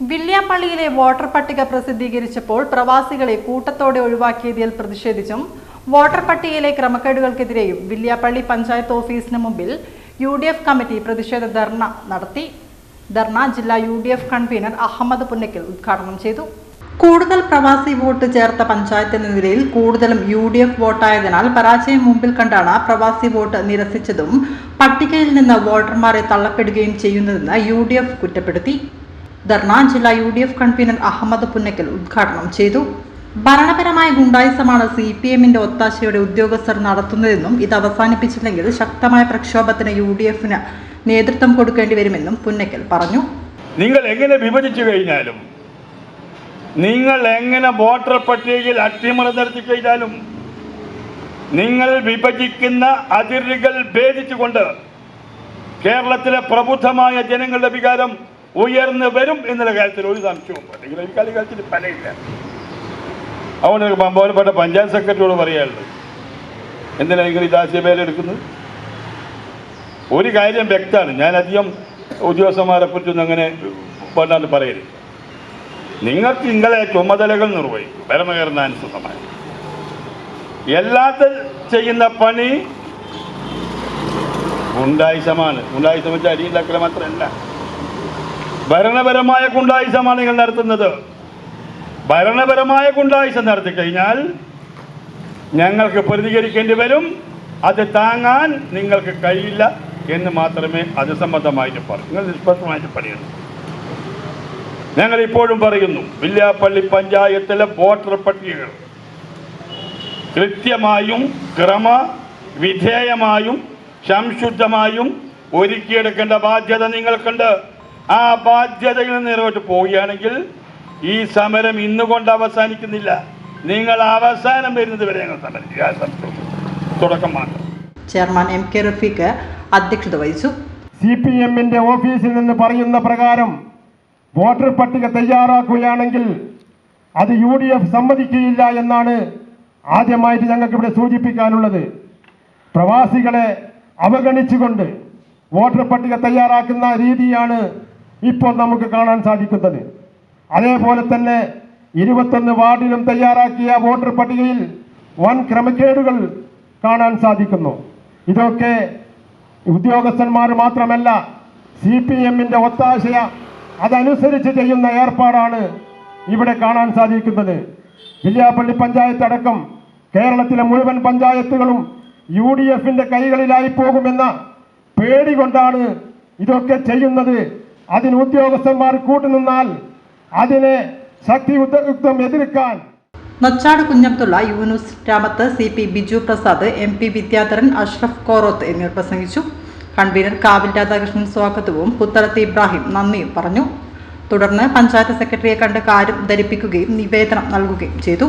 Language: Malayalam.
വില്യാപ്പള്ളിയിലെ വോട്ടർ പട്ടിക പ്രസിദ്ധീകരിച്ചപ്പോൾ പ്രവാസികളെ കൂട്ടത്തോടെ ഒഴിവാക്കിയതിൽ പ്രതിഷേധിച്ചും വോട്ടർ പട്ടികയിലെ ക്രമക്കേടുകൾക്കെതിരെയും വില്യാപ്പള്ളി പഞ്ചായത്ത് ഓഫീസിന് മുമ്പിൽ UDF കമ്മിറ്റി പ്രതിഷേധ ധർണ നടത്തി. ധർണ ജില്ലാ UDF കൺവീനർ അഹമ്മദ് പുന്നക്കൽ ഉദ്ഘാടനം ചെയ്തു. കൂടുതൽ പ്രവാസി വോട്ട് ചേർത്ത പഞ്ചായത്ത് എന്ന നിലയിൽ കൂടുതലും UDF വോട്ടായതിനാൽ പരാജയം മുമ്പിൽ കണ്ടാണ് പ്രവാസി വോട്ട് നിരസിച്ചതും പട്ടികയിൽ നിന്ന് വോട്ടർമാരെ തള്ളപ്പെടുകയും ചെയ്യുന്നതെന്ന് UDF കുറ്റപ്പെടുത്തി. ധർണ ജില്ലാ UDF കൺവീനർ അഹമ്മദ് പുന്നക്കൽ ഉദ്ഘാടനം ചെയ്തു. ഭരണപരമായ ഗുണ്ടായിസമാണ് CPM-ന്റെ ഒത്താശയോടെ ഉദ്യോഗസ്ഥർ നടത്തുന്നതെന്നും ഇത് അവസാനിപ്പിച്ചില്ലെങ്കിൽ ശക്തമായ പ്രക്ഷോഭത്തിന് UDF-ന് നേതൃത്വം കൊടുക്കേണ്ടി വരുമെന്നും പുന്നക്കൽ പറഞ്ഞു. നിങ്ങൾ എങ്ങനെ വിഭജിച്ചു കഴിഞ്ഞാലും, നിങ്ങൾ എങ്ങനെ വോട്ടർ പട്ടികയിൽ അട്ടിമറി നടത്തി കഴിഞ്ഞാലും, നിങ്ങൾ വിഭജിക്കുന്ന അതിരുകൾ ഭേദിച്ചുകൊണ്ട് കേരളത്തിലെ പ്രബുദ്ധമായ ജനങ്ങളുടെ വികാരം ഉയർന്നു വരും എന്നുള്ള കാര്യത്തിൽ ഒരു സംശയവും അല്ലെങ്കിൽ ഈ കാലത്തിൽ പലയില്ല. അതുകൊണ്ട് ബഹുമാനപ്പെട്ട പഞ്ചായത്ത് സെക്രട്ടറിയോട് പറയാനുള്ളത്, എന്തിനാണ് നിങ്ങൾ ഈ ദാസ്യപേരെടുക്കുന്നത്? ഒരു കാര്യം വ്യക്തമാണ്, ഞാൻ അധികം ഉദ്യോഗസ്ഥന്മാരെ പറ്റൊന്നും അങ്ങനെ വേണ്ടാണ്ട് പറയരുത്. നിങ്ങൾക്ക് നിങ്ങളെ ചുമതലകൾ നിർവഹിക്കും ഭരണഘടനാനുസൃതമായി. എല്ലാത്ത ചെയ്യുന്ന പണി ഗുണ്ടായിസമാണ്. ഗുണ്ടായിസം വെച്ചാൽ അടിയുണ്ടാക്കൽ മാത്രമല്ല, ഭരണപരമായ ഗുണ്ടായിസമാണ് നിങ്ങൾ നടത്തുന്നത്. ഭരണപരമായ ഗുണ്ടായിസം നടത്തി കഴിഞ്ഞാൽ ഞങ്ങൾക്ക് പ്രതികരിക്കേണ്ടി വരും. അത് താങ്ങാൻ നിങ്ങൾക്ക് കഴിയില്ല എന്ന് മാത്രമേ അത് സംബന്ധമായിട്ട് പറയൂ. നിങ്ങൾ നിഷ്പക്ഷമായിട്ട് പറയണം. ഞങ്ങൾ ഇപ്പോഴും പറയുന്നു, വില്യാപ്പള്ളി പഞ്ചായത്തിലെ വോട്ടർ പട്ടികകൾ കൃത്യമായും ക്രമവിധേയമായും സംശുദ്ധമായും ഒരുക്കിയെടുക്കേണ്ട ബാധ്യത നിങ്ങൾക്കുണ്ട്. ആ ബാധ്യതയിൽ നിറവേറ്റ് പോവുകയാണെങ്കിൽ ഈ സമരം ഇന്നുകൊണ്ട് അവസാനിക്കുന്നില്ല. നിങ്ങൾ അവസാനം വരുന്നത് വരെ ഞങ്ങൾ സമരം തുടക്കമാണ്. ചെയർമാൻ MK റഫീഖ് അധ്യക്ഷത വഹിച്ചു. CPM-ന്റെ ഓഫീസിൽ നിന്ന് പറയുന്ന പ്രകാരം വോട്ടർ പട്ടിക തയ്യാറാക്കുകയാണെങ്കിൽ അത് UDF സമ്മതിക്കുകയില്ല എന്നാണ് ആദ്യമായിട്ട് ഞങ്ങൾക്ക് ഇവിടെ സൂചിപ്പിക്കാനുള്ളത്. പ്രവാസികളെ അവഗണിച്ചുകൊണ്ട് വോട്ടർ പട്ടിക തയ്യാറാക്കുന്ന രീതിയാണ് ഇപ്പോൾ നമുക്ക് കാണാൻ സാധിക്കുന്നത്. അതേപോലെ തന്നെ 21 വാർഡിലും തയ്യാറാക്കിയ വോട്ടർ പട്ടികയിൽ വൻ ക്രമക്കേടുകൾ കാണാൻ സാധിക്കുന്നു. ഇതൊക്കെ ഉദ്യോഗസ്ഥന്മാർ മാത്രമല്ല, CPM-ന്റെ ഒത്താശ അതനുസരിച്ച് ചെയ്യുന്ന ഏർപ്പാടാണ് ഇവിടെ കാണാൻ സാധിക്കുന്നത്. വില്യാപ്പള്ളി പഞ്ചായത്ത് അടക്കം കേരളത്തിലെ മുഴുവൻ പഞ്ചായത്തുകളും UDF-ന്റെ കൈകളിലായി പോകുമെന്ന പേടി കൊണ്ടാണ് ഇതൊക്കെ ചെയ്യുന്നത്. അതിന് ഉദ്യോഗസ്ഥന്മാർ കൂട്ടുനിന്നാൽ അതിനെ ശക്തിയുക്തം എതിർക്കാൻ നച്ചാട് കുഞ്ഞബ്ദുള്ള, യൂനുസ് രാമത്ത്, CP ബിജു പ്രസാദ്, MP വിദ്യാധരൻ, അഷ്റഫ് കോറോത്ത് എന്നിവർ പ്രസംഗിച്ചു. കൺവീനർ കാവിൽ രാധാകൃഷ്ണൻ സ്വാഗതവും പുത്തളത്ത് ഇബ്രാഹിം നന്ദിയും പറഞ്ഞു. തുടർന്ന് പഞ്ചായത്ത് സെക്രട്ടറിയെ കണ്ട് കാര്യം ധരിപ്പിക്കുകയും നിവേദനം നൽകുകയും ചെയ്തു.